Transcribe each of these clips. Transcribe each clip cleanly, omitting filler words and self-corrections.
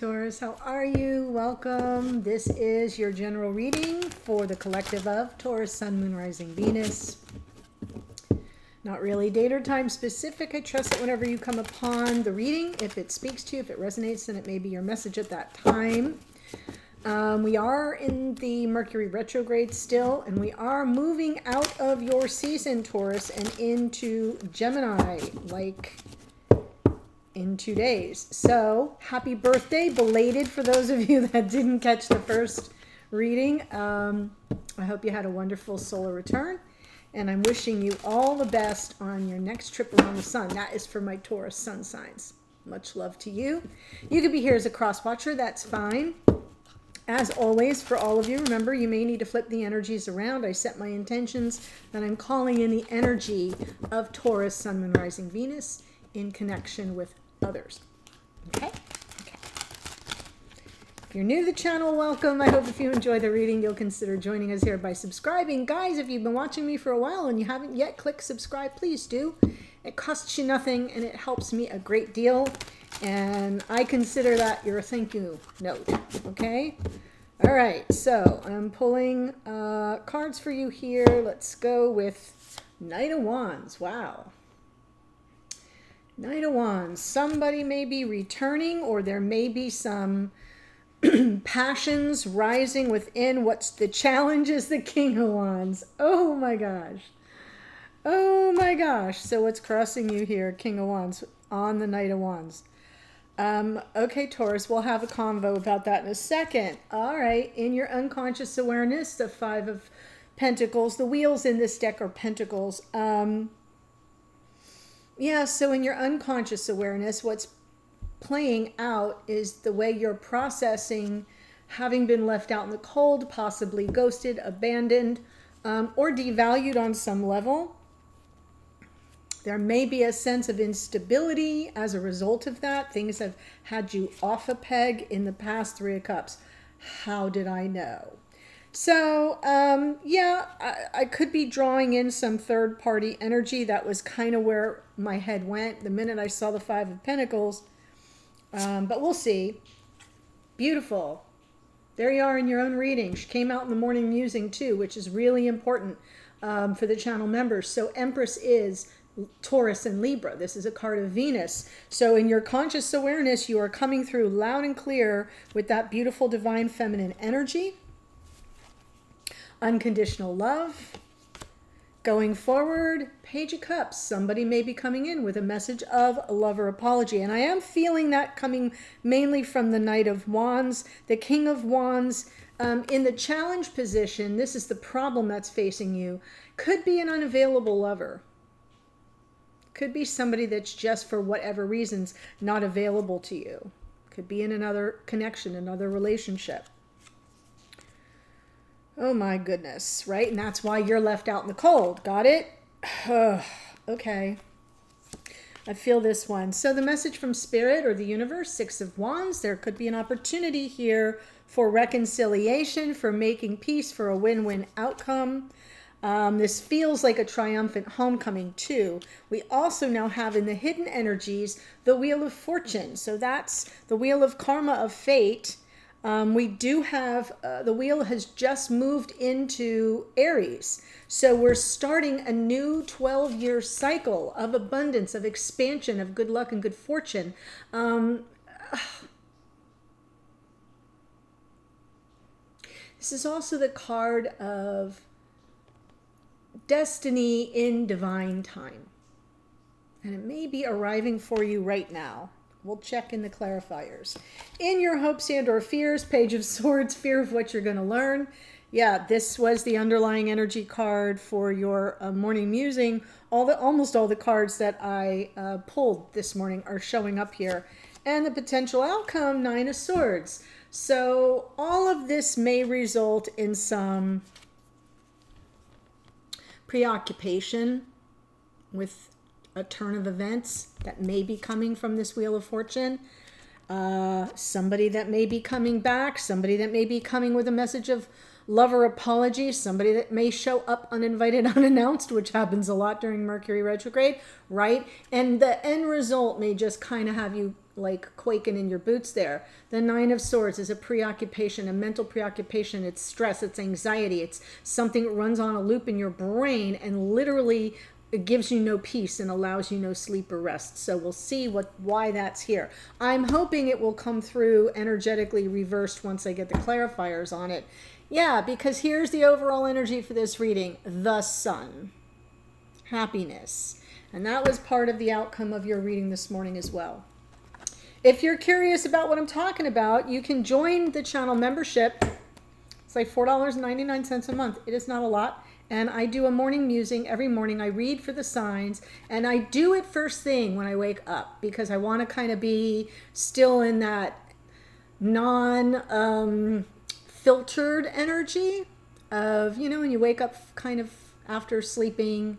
Taurus. How are you? Welcome. This is your general reading for the collective of Taurus, Sun, Moon, Rising, Venus. Not really date or time specific. I trust that whenever you come upon the reading, if it speaks to you, if it resonates, then it may be your message at that time. We are in the Mercury retrograde still, and we are moving out of your season, Taurus, and into Gemini, like in 2 days. So happy birthday, belated, for those of you that didn't catch the first reading. I hope you had a wonderful solar return, and I'm wishing you all the best on your next trip around the sun. That is for my Taurus sun signs. Much love to you. You could be here as a cross watcher, that's fine. As always, for all of you, remember, you may need to flip the energies around. I set my intentions that I'm calling in the energy of Taurus, Sun, Moon, Rising, Venus in connection with others. Okay? Okay. If you're new to the channel, welcome. I hope if you enjoy the reading, you'll consider joining us here by subscribing. Guys, if you've been watching me for a while and you haven't yet clicked subscribe, please do. It costs you nothing and it helps me a great deal. And I consider that your thank you note. Okay? All right. So I'm pulling cards for you here. Let's go with Knight of Wands. Wow. Knight of Wands. Somebody may be returning, or there may be some passions rising within. What's the challenge is the King of Wands. Oh my gosh. Oh my gosh. So what's crossing you here, King of Wands, on the Knight of Wands? Okay, Taurus, we'll have a convo about that in a second. All right. In your unconscious awareness, the Five of Pentacles, the wheels in this deck are pentacles. Yeah, so in your unconscious awareness, what's playing out is the way you're processing having been left out in the cold, possibly ghosted, abandoned, or devalued on some level. There may be a sense of instability as a result of that. Things have had you off a peg in the past. Three of Cups. How did I know? So, yeah, I could be drawing in some third-party energy. That was kind of where my head went the minute I saw the Five of Pentacles. But we'll see. Beautiful. There you are in your own reading. She came out in the morning musing too, which is really important for the channel members. So Empress is Taurus and Libra. This is a card of Venus. So in your conscious awareness, you are coming through loud and clear with that beautiful divine feminine energy. Unconditional love. Going forward, Page of Cups. Somebody may be coming in with a message of a love or apology. And I am feeling that coming mainly from the Knight of Wands, the King of Wands. In the challenge position, this is the problem that's facing you. Could be an unavailable lover. Could be somebody that's just for whatever reasons not available to you. Could be in another connection, another relationship. Oh my goodness, right? And that's why you're left out in the cold. Got it? Okay. I feel this one. So the message from Spirit or the universe, Six of Wands, there could be an opportunity here for reconciliation, for making peace, for a win-win outcome. This feels like a triumphant homecoming too. We also now have in the hidden energies the Wheel of Fortune. So that's the Wheel of Karma, of Fate. We do have, the wheel has just moved into Aries. So we're starting a new 12-year cycle of abundance, of expansion, of good luck and good fortune. This is also the card of destiny in divine time. And it may be arriving for you right now. We'll check in the clarifiers. In your hopes and or fears, Page of Swords, fear of what you're going to learn. Yeah, this was the underlying energy card for your morning musing. Almost all the cards that I pulled this morning are showing up here. And the potential outcome, Nine of Swords. So all of this may result in some preoccupation with a turn of events that may be coming from this Wheel of Fortune. Somebody that may be coming back, somebody that may be coming with a message of love or apology, somebody that may show up uninvited, unannounced, which happens a lot during Mercury retrograde, right? And the end result may just kind of have you like quaking in your boots there. The Nine of Swords is a preoccupation, a mental preoccupation. It's stress, it's anxiety, it's something that runs on a loop in your brain and literally it gives you no peace and allows you no sleep or rest. So we'll see why that's here. I'm hoping it will come through energetically reversed once I get the clarifiers on it. Yeah, because here's the overall energy for this reading. The Sun. Happiness. And that was part of the outcome of your reading this morning as well. If you're curious about what I'm talking about, you can join the channel membership. It's like $4.99 a month. It is not a lot. And I do a morning musing every morning. I read for the signs, and I do it first thing when I wake up because I want to kind of be still in that non-filtered energy of, you know, when you wake up kind of after sleeping,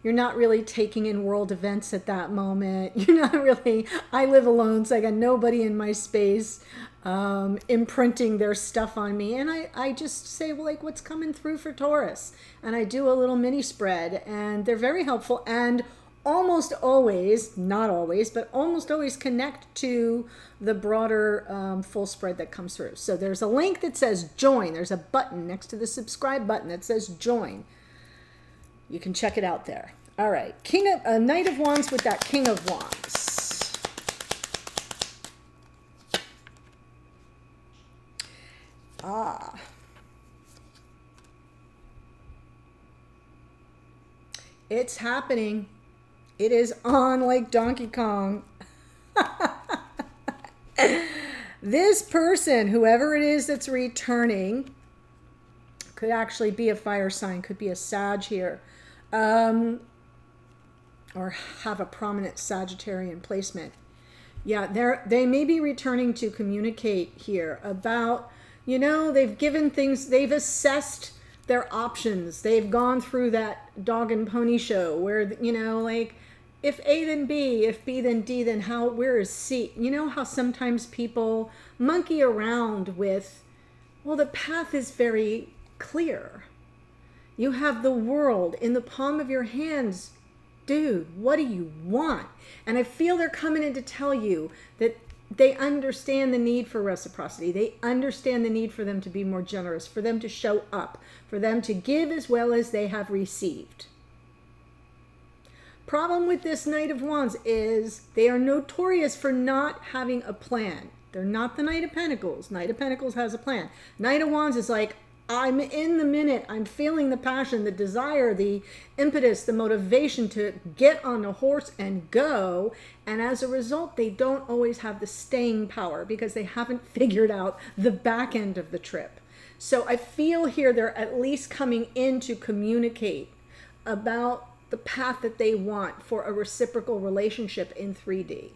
you're not really taking in world events at that moment. You're not really, I live alone, so I got nobody in my space imprinting their stuff on me. And I just say, well, like, what's coming through for Taurus? And I do a little mini spread, and they're very helpful and almost always, not always, but almost always connect to the broader full spread that comes through. So there's a link that says join. There's a button next to the subscribe button that says join. You can check it out there. All right, Knight of Wands with that King of Wands. It's happening. It is on like Donkey Kong. This person, whoever it is that's returning, could actually be a fire sign, could be a Sag here, or have a prominent Sagittarian placement. Yeah, they may be returning to communicate here about, you know, they've given things, they've assessed their options. They've gone through that dog and pony show where, you know, like, if A then B, if B then D, then where is C? You know how sometimes people monkey around with, well, the path is very clear. You have the world in the palm of your hands. Dude, what do you want? And I feel they're coming in to tell you that they understand the need for reciprocity. They understand the need for them to be more generous, for them to show up, for them to give as well as they have received. Problem with this Knight of Wands is they are notorious for not having a plan. They're not the Knight of Pentacles. Knight of Pentacles has a plan. Knight of Wands is like, I'm in the minute. I'm feeling the passion, the desire, the impetus, the motivation to get on a horse and go. And as a result, they don't always have the staying power because they haven't figured out the back end of the trip. So I feel here they're at least coming in to communicate about the path that they want for a reciprocal relationship in 3D.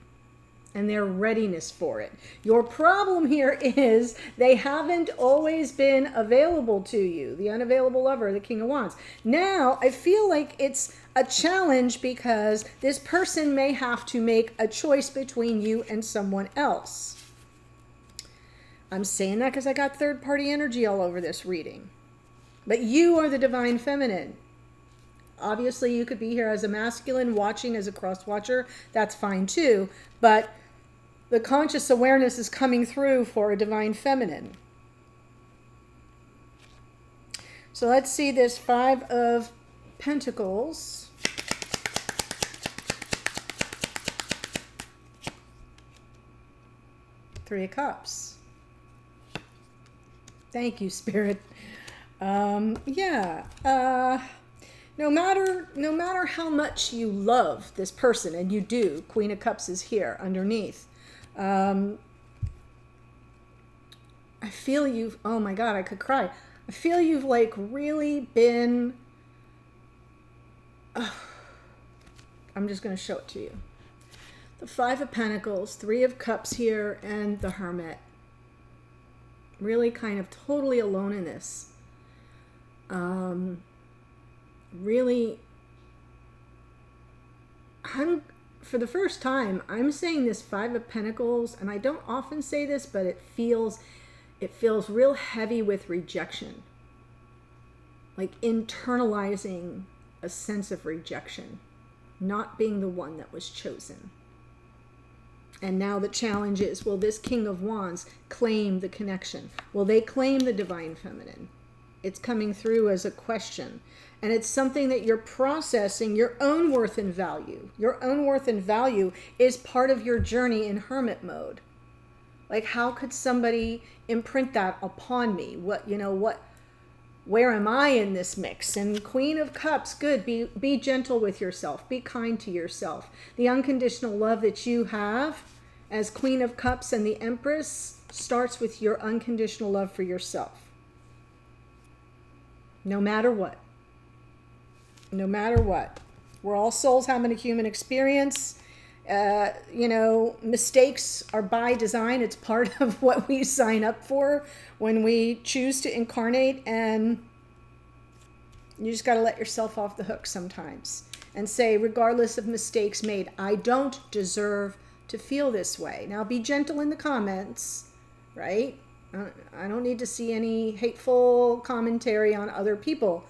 And their readiness for it. Your problem here is they haven't always been available to you. The unavailable lover, the King of Wands. Now, I feel like it's a challenge because this person may have to make a choice between you and someone else. I'm saying that because I got third-party energy all over this reading. But you are the divine feminine. Obviously, you could be here as a masculine, watching as a cross-watcher. That's fine too. But the conscious awareness is coming through for a divine feminine. So let's see this Five of Pentacles. Three of Cups. Thank you, Spirit. No matter how much you love this person, and you do, Queen of Cups is here underneath. I feel you've, oh my God, I could cry. I feel you've like really been, I'm just going to show it to you. The Five of Pentacles, Three of Cups here, and the Hermit. Really kind of totally alone in this. Really, for the first time, I'm saying this Five of Pentacles, and I don't often say this, but it feels real heavy with rejection. Like internalizing a sense of rejection, not being the one that was chosen. And now the challenge is, will this King of Wands claim the connection? Will they claim the divine feminine? It's coming through as a question. And it's something that you're processing, your own worth and value. Your own worth and value is part of your journey in hermit mode. Like, how could somebody imprint that upon me? Where am I in this mix? And Queen of Cups, good. Be gentle with yourself. Be kind to yourself. The unconditional love that you have as Queen of Cups and the Empress starts with your unconditional love for yourself. No matter what. No matter what. We're all souls having a human experience. Mistakes are by design. It's part of what we sign up for when we choose to incarnate, and you just got to let yourself off the hook sometimes and say, regardless of mistakes made, I don't deserve to feel this way. Now, be gentle in the comments, right? I don't need to see any hateful commentary on other people.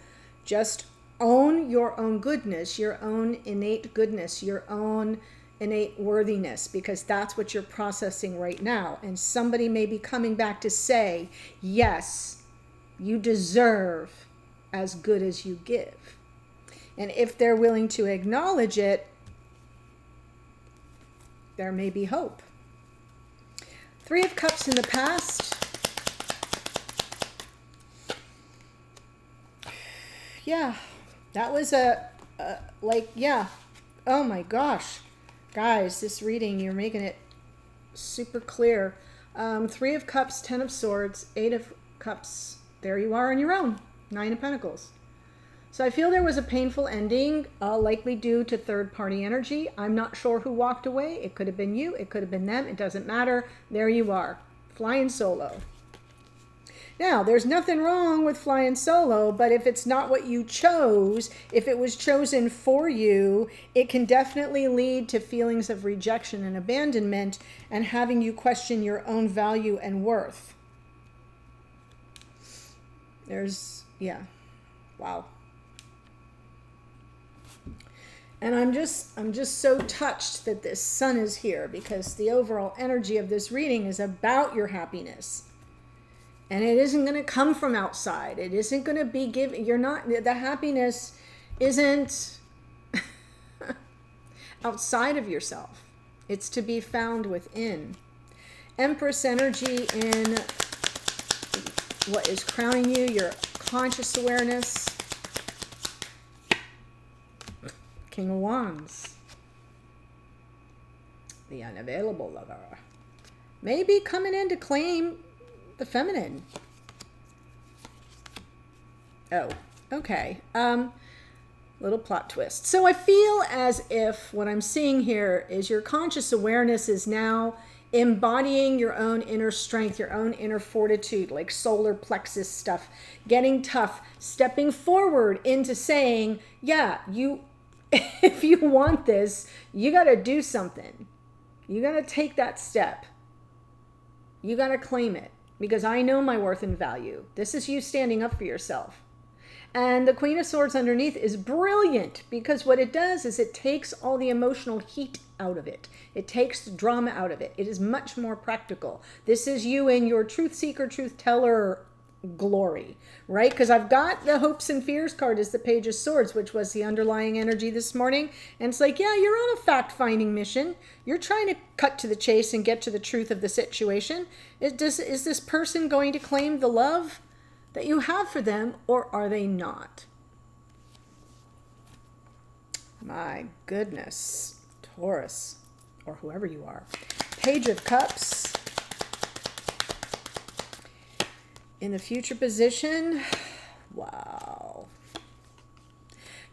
Just own your own goodness, your own innate goodness, your own innate worthiness, because that's what you're processing right now. And somebody may be coming back to say, yes, you deserve as good as you give. And if they're willing to acknowledge it, there may be hope. Three of Cups in the past. Yeah, that was oh my gosh. Guys, this reading, you're making it super clear. Three of Cups, 10 of Swords, 8 of Cups. There you are on your own. 9 of Pentacles. So I feel there was a painful ending, likely due to third-party energy. I'm not sure who walked away. It could have been you. It could have been them. It doesn't matter. There you are, flying solo. Now, there's nothing wrong with flying solo, but if it's not what you chose, if it was chosen for you, it can definitely lead to feelings of rejection and abandonment and having you question your own value and worth. Wow. And I'm just so touched that this sun is here, because the overall energy of this reading is about your happiness. And it isn't going to come from outside. It isn't going to be given. The happiness isn't outside of yourself. It's to be found within. Empress energy in what is crowning you, your conscious awareness. King of Wands. The unavailable lover. Maybe coming in to claim the feminine. Oh, okay. Little plot twist. So I feel as if what I'm seeing here is your conscious awareness is now embodying your own inner strength, your own inner fortitude, like solar plexus stuff, getting tough, stepping forward into saying, yeah, if you want this, you got to do something. You got to take that step. You got to claim it. Because I know my worth and value. This is you standing up for yourself. And the Queen of Swords underneath is brilliant, because what it does is it takes all the emotional heat out of it. It takes the drama out of it. It is much more practical. This is you in your truth seeker, truth teller glory, right? Because I've got the hopes and fears card as the Page of Swords, which was the underlying energy this morning. And it's like, yeah, you're on a fact-finding mission. You're trying to cut to the chase and get to the truth of the situation. Is this person going to claim the love that you have for them, or are they not? My goodness. Taurus, or whoever you are. Page of Cups. In the future position, wow.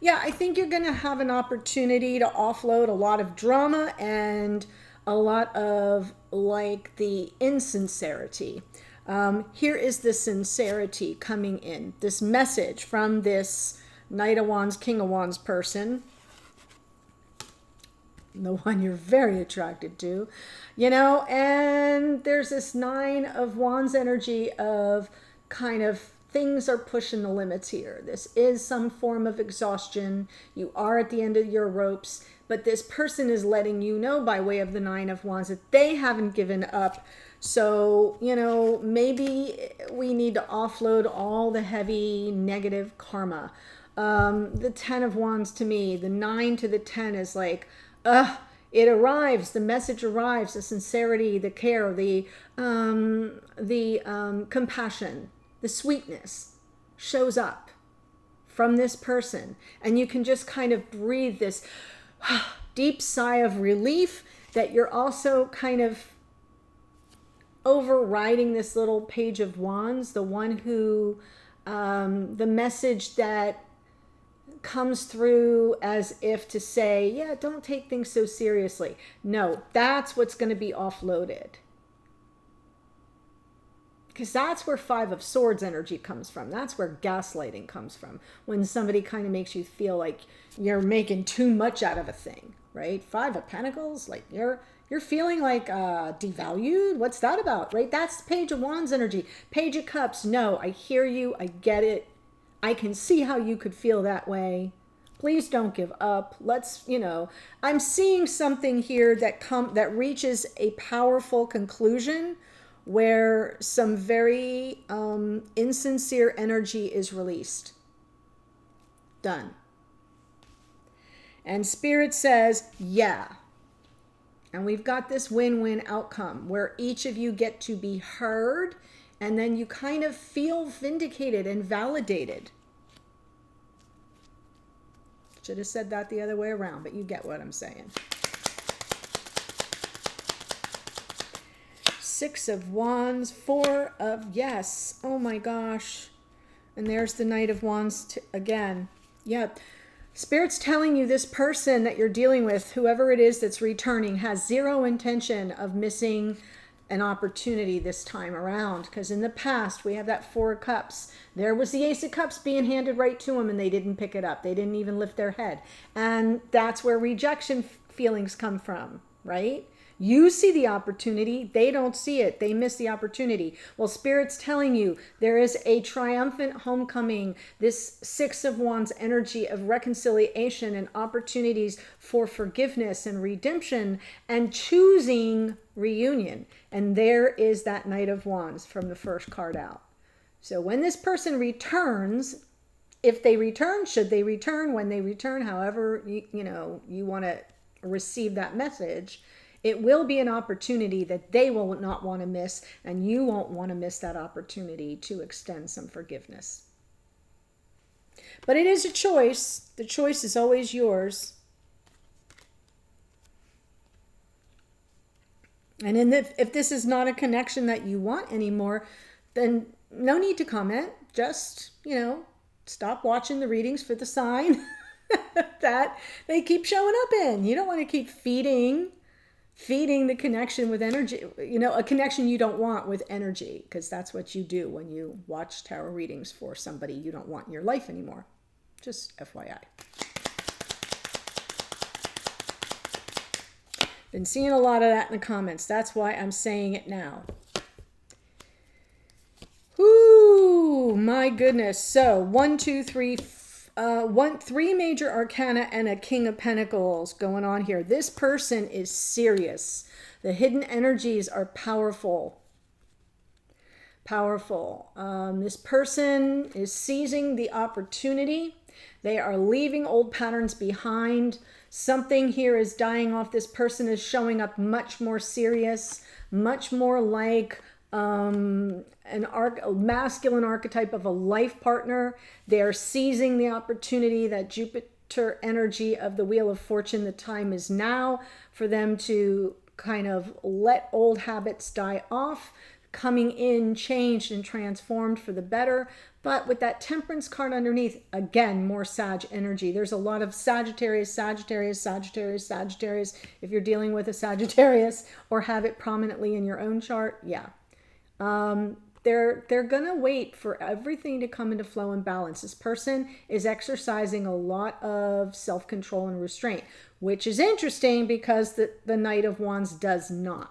Yeah, I think you're going to have an opportunity to offload a lot of drama and a lot of like the insincerity. Here is the sincerity coming in. This message from this Knight of Wands, King of Wands person. The one you're very attracted to, and there's this 9 of Wands energy of kind of things are pushing the limits here. This is some form of exhaustion. You are at the end of your ropes, but this person is letting you know by way of the Nine of Wands that they haven't given up. So, you know, maybe we need to offload all the heavy negative karma. The 10 of Wands to me, the 9 to the 10 is like, it arrives, the message arrives, the sincerity, the care, the compassion, the sweetness shows up from this person. And you can just kind of breathe this deep sigh of relief that you're also kind of overriding this little Page of Wands, the one who, the message that comes through as if to say, yeah, don't take things so seriously. No, that's what's going to be offloaded. Because that's where Five of Swords energy comes from. That's where gaslighting comes from. When somebody kind of makes you feel like you're making too much out of a thing, right? Five of Pentacles, like you're feeling like devalued. What's that about, right? That's the Page of Wands energy. Page of Cups, no, I hear you. I get it. I can see how you could feel that way. Please don't give up. Let's, you know, I'm seeing something here that reaches a powerful conclusion where some very insincere energy is released. Done. And Spirit says, yeah. And we've got this win-win outcome where each of you get to be heard, and then you kind of feel vindicated and validated. Should have said that the other way around, but you get what I'm saying. Six of Wands, Four of, yes, oh my gosh. And there's the Knight of Wands again. Yeah, Spirit's telling you this person that you're dealing with, whoever it is that's returning, has zero intention of missing an opportunity this time around. Because in the past, we have that Four of Cups. There was the Ace of Cups being handed right to them, and they didn't pick it up. They didn't even lift their head. And that's where rejection feelings come from, right? You see the opportunity, they don't see it. They miss the opportunity. Well, Spirit's telling you there is a triumphant homecoming, this Six of Wands energy of reconciliation and opportunities for forgiveness and redemption and choosing reunion. And there is that Knight of Wands from the first card out. So when this person returns, if they return, should they return, when they return, however you want to receive that message, it will be an opportunity that they will not want to miss, and you won't want to miss that opportunity to extend some forgiveness. But it is a choice. The choice is always yours. And if this is not a connection that you want anymore, then no need to comment. Just, stop watching the readings for the sign that they keep showing up in. You don't want to keep feeding the connection with energy, a connection you don't want with energy, because that's what you do when you watch tarot readings for somebody you don't want in your life anymore. Just FYI. Been seeing a lot of that in the comments. That's why I'm saying it now. Whoo, my goodness. So 3 major arcana and a King of Pentacles going on here. This person is serious. The hidden energies are powerful. Powerful. This person is seizing the opportunity. They are leaving old patterns behind. Something here is dying off. This person is showing up much more serious, much more like a masculine archetype of a life partner. They are seizing the opportunity, that Jupiter energy of the Wheel of Fortune. The time is now for them to kind of let old habits die off, coming in changed and transformed for the better. But with that Temperance card underneath, again, more Sag energy. There's a lot of Sagittarius. If you're dealing with a Sagittarius or have it prominently in your own chart, yeah. They're gonna wait for everything to come into flow and balance. This person is exercising a lot of self-control and restraint, which is interesting because the Knight of Wands does not.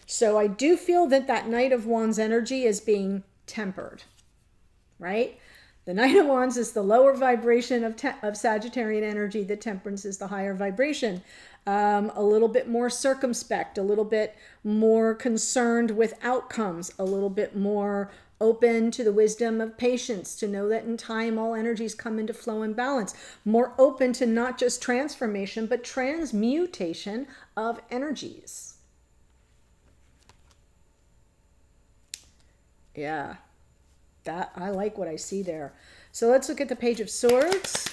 So I do feel that Knight of Wands energy is being tempered. right? The Knight of Wands is the lower vibration of Sagittarian energy. The Temperance is the higher vibration. A little bit more circumspect, a little bit more concerned with outcomes, a little bit more open to the wisdom of patience, to know that in time all energies come into flow and balance, more open to not just transformation, but transmutation of energies. Yeah. That I like what I see there. So let's look at the Page of Swords.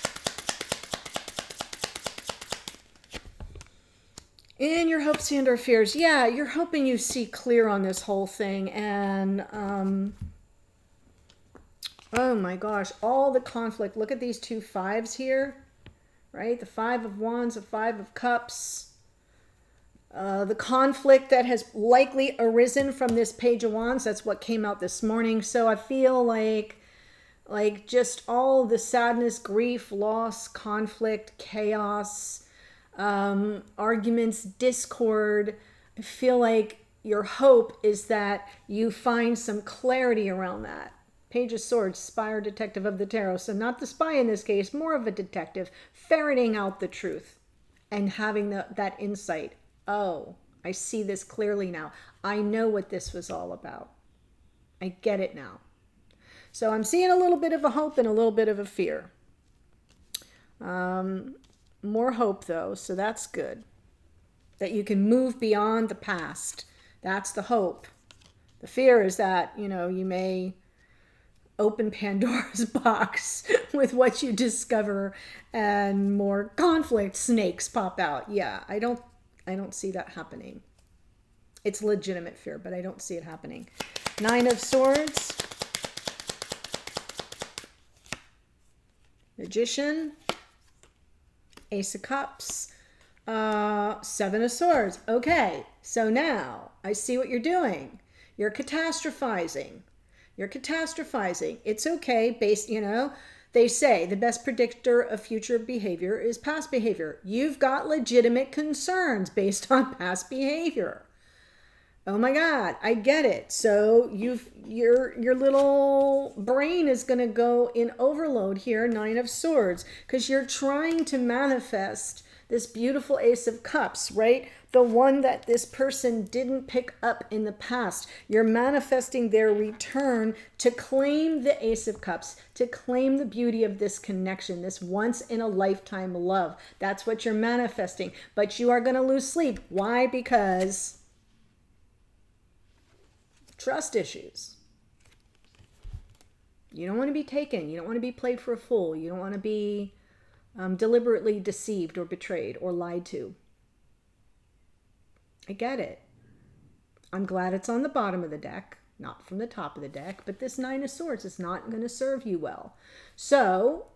In your hopes and or fears, yeah, you're hoping you see clear on this whole thing. And oh my gosh, all the conflict. Look at these two fives here, right? The Five of Wands, the Five of Cups. The conflict that has likely arisen from this Page of Wands, that's what came out this morning. So I feel like just all the sadness, grief, loss, conflict, chaos, arguments, discord. I feel like your hope is that you find some clarity around that. Page of Swords, spy or detective of the tarot. So not the spy in this case, more of a detective, ferreting out the truth and having that insight. Oh, I see this clearly now. I know what this was all about. I get it now. So I'm seeing a little bit of a hope and a little bit of a fear. More hope though, so that's good. That you can move beyond the past. That's the hope. The fear is that, you may open Pandora's box with what you discover and more conflict snakes pop out. Yeah, I don't see that happening. It's legitimate fear, but I don't see it happening. Nine of Swords. Magician. Ace of Cups. Seven of Swords. Okay, so now I see what you're doing. You're catastrophizing. It's okay, they say the best predictor of future behavior is past behavior. You've got legitimate concerns based on past behavior. Oh my God, I get it. So your little brain is going to go in overload here, Nine of Swords, because you're trying to manifest this beautiful Ace of Cups, right? The one that this person didn't pick up in the past. You're manifesting their return to claim the Ace of Cups, to claim the beauty of this connection, this once in a lifetime love. That's what you're manifesting. But you are going to lose sleep. Why? Because trust issues. You don't want to be taken. You don't want to be played for a fool. You don't want to be deliberately deceived or betrayed or lied to. I get it. I'm glad it's on the bottom of the deck, not from the top of the deck, but this Nine of Swords is not going to serve you well. So,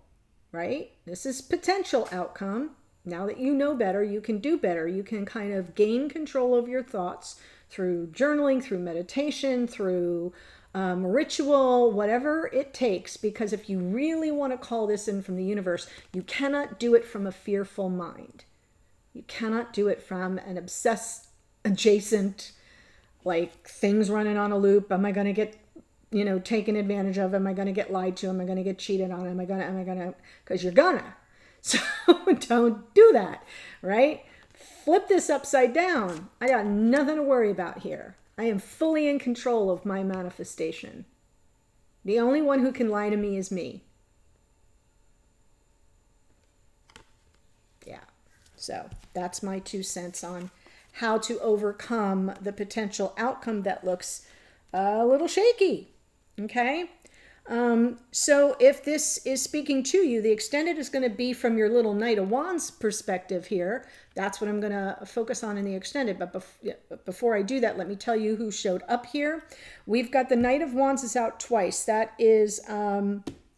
right, this is potential outcome. Now that you know better, you can do better. You can kind of gain control of your thoughts through journaling, through meditation, through ritual, whatever it takes, because if you really want to call this in from the universe, you cannot do it from a fearful mind. You cannot do it from an obsessed, adjacent, like things running on a loop. Am I going to get, taken advantage of? Am I going to get lied to? Am I going to get cheated on? Am I going to, because you're gonna. So don't do that, right? Flip this upside down. I got nothing to worry about here. I am fully in control of my manifestation. The only one who can lie to me is me. Yeah. So that's my 2 cents on how to overcome the potential outcome that looks a little shaky. Okay. So if this is speaking to you, the extended is going to be from your little Knight of Wands perspective here. That's what I'm going to focus on in the extended. But before I do that, let me tell you who showed up here. We've got the Knight of Wands is out twice. That is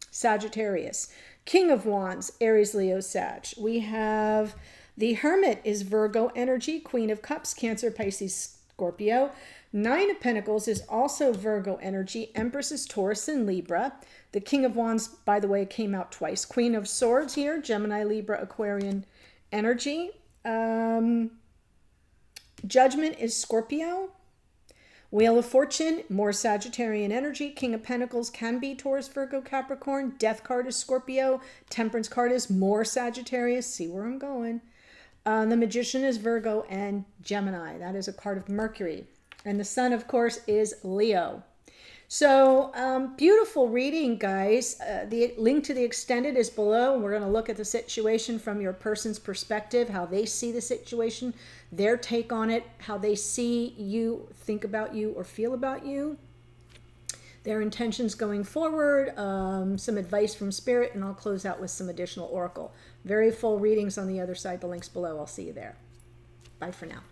Sagittarius. King of Wands, Aries, Leo, Sag. We have the Hermit is Virgo energy. Queen of Cups, Cancer, Pisces, Scorpio. Nine of Pentacles is also Virgo energy. Empress is Taurus and Libra. The King of Wands, by the way, came out twice. Queen of Swords here, Gemini, Libra, Aquarian energy. Judgment is Scorpio. Wheel of Fortune, more Sagittarian energy. King of Pentacles can be Taurus, Virgo, Capricorn. Death card is Scorpio. Temperance card is more Sagittarius. See where I'm going. The Magician is Virgo and Gemini. That is a card of Mercury. And the Sun, of course, is Leo. So beautiful reading, guys. The link to the extended is below. We're going to look at the situation from your person's perspective, how they see the situation, their take on it, how they see you, think about you, or feel about you, their intentions going forward, some advice from Spirit, and I'll close out with some additional oracle. Very full readings on the other side. The link's below. I'll see you there. Bye for now.